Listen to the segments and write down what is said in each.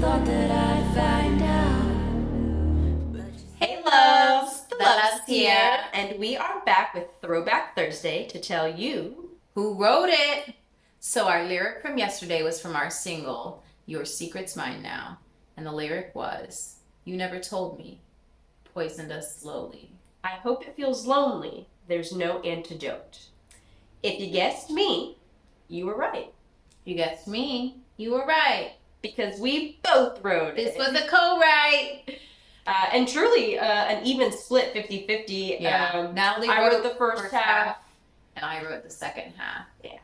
thought that I'd find out. Hey loves, the Loves here, and we are back with Throwback Thursday to tell you who wrote it. So our lyric from yesterday was from our single, Your Secret's Mine Now. And the lyric was, you never told me, poisoned us slowly. I hope it feels lonely, there's no antidote. If you guessed me, you were right. If you guessed me, you were right. Because we both wrote This it. was a co-write. And truly an even split 50-50. Yeah. Natalie I wrote the first half. And I wrote the second half. Yeah.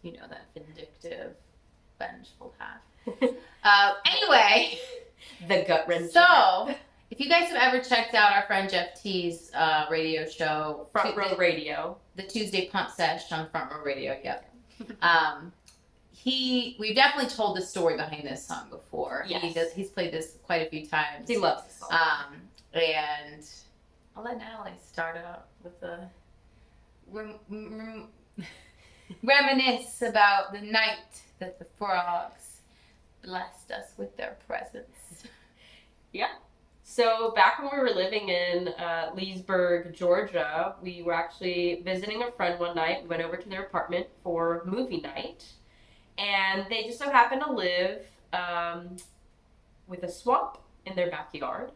You know, that vindictive, vengeful half. Anyway. The gut wrencher. So, if you guys have ever checked out our friend Jeff T's radio show, Front Row Radio, the Tuesday Pump Sesh on Front Row Radio, yep. We've definitely told the story behind this song before. Yes. He's played this quite a few times. He loves this song. And I'll let Natalie start out with a reminisce about the night that the frogs blessed us with their presence. Yeah. So back when we were living in Leesburg, Georgia, we were actually visiting a friend one night. We went over to their apartment for movie night. And they just so happened to live with a swamp in their backyard.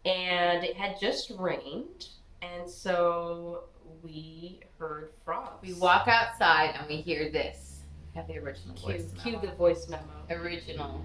And it had just rained. And so we heard frogs. We walk outside and we hear this. I have the original voice memo. Cue the voice memo. Original.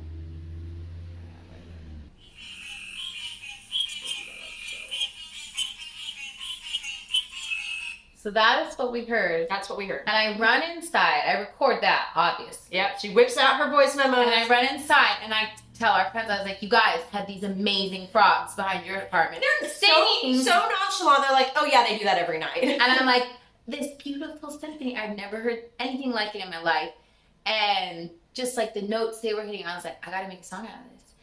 So that is what we heard. That's what we heard. And I run inside. I record that, obviously. Yep, she whips out her voice memo. And I run inside and I tell our friends, I was like, you guys had these amazing frogs behind your apartment. They're singing. so nonchalant. They're like, oh yeah, they do that every night. And I'm like, this beautiful symphony. I've never heard anything like it in my life. And just like the notes they were hitting, I was like, I gotta make a song out of this.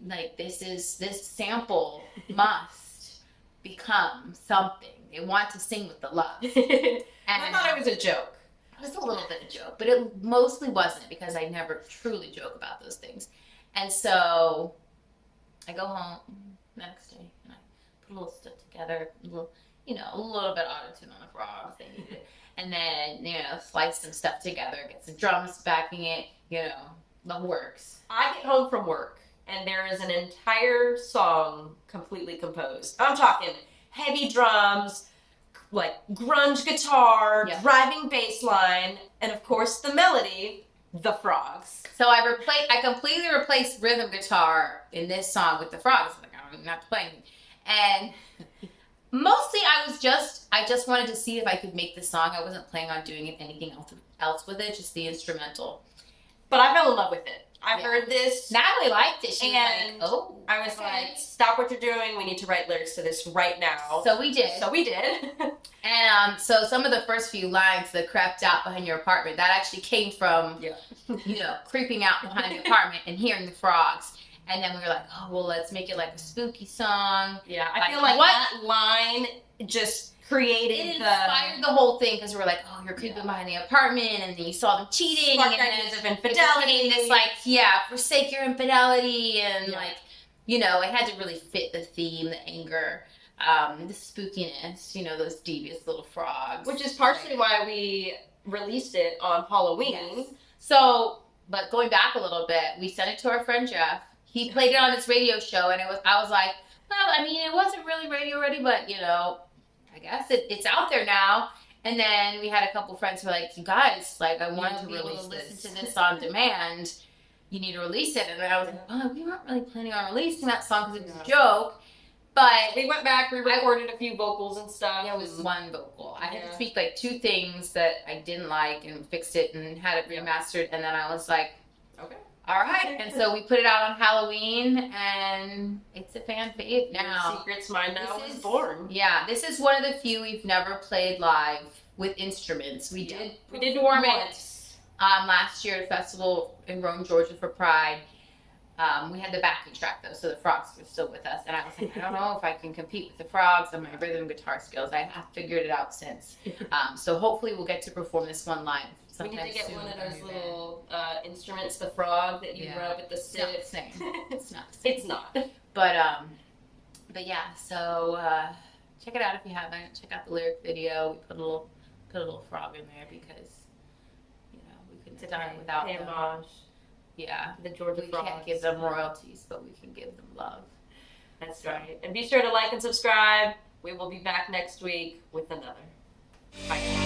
Like this sample must become something. They want to sing with the love. And I thought it was a joke. It was a little bit of a joke, but it mostly wasn't because I never truly joke about those things. And so I go home the next day and I put a little stuff together, a little bit auto-tune on the frogs. They needed it. And then, slice some stuff together, get some drums backing it, the works. I get home from work and there is an entire song completely composed. I'm talking heavy drums, like grunge guitar, driving bass line, and of course the melody, the frogs. So I completely replaced rhythm guitar in this song with the frogs. Like, I'm not playing. And mostly I just wanted to see if I could make the song. I wasn't planning on doing anything else with it, just the instrumental. But I fell in love with it. I heard this. Natalie liked it. She was like, oh. I was like, stop what you're doing. We need to write lyrics to this right now. So we did. And so some of the first few lines that crept out behind your apartment, that actually came from, creeping out behind the apartment and hearing the frogs. And then we were like, oh, well, let's make it like a spooky song. Yeah, I feel like that line just created it inspired the whole thing because we were like, oh, you're creeping behind the apartment, and then you saw them cheating, Spark ideas of infidelity. This forsake your infidelity, and it had to really fit the theme, the anger, the spookiness, those devious little frogs. Which is partially why we released it on Halloween. Yes. So, but going back a little bit, we sent it to our friend Jeff. He played it on his radio show, and I was like, well, I mean, it wasn't really radio ready, but I guess it's out there now. And then we had a couple friends who were like, you guys, like, I want to be able to listen to this on demand. You need to release it. And then I was like, well, we weren't really planning on releasing that song because it was a joke. But we went back, we recorded a few vocals and stuff. Yeah, it was one vocal. I had to tweak like two things that I didn't like and fixed it and had it remastered. And then I was like, okay. All right. And so we put it out on Halloween, and it's a fan fave now. Secret's Mine Now was born. Yeah, this is one of the few we've never played live with instruments. We did perform it last year at a festival in Rome, Georgia for Pride. We had the backing track though, so the frogs were still with us. And I was like, I don't know if I can compete with the frogs on my rhythm guitar skills. I have figured it out since. So hopefully we'll get to perform this one live. We need to get one of those little instruments, the frog that you Yeah. rub at the It's not the sit. same. It's not the same. It's not. But yeah, so check it out if you haven't. Check out the lyric video. We put a little frog in there because we couldn't have done it without pay them. homage. Yeah, The Georgia we frogs. can't give them royalties, but we can give them love. That's right. And be sure to like and subscribe. We will be back next week with another. Bye.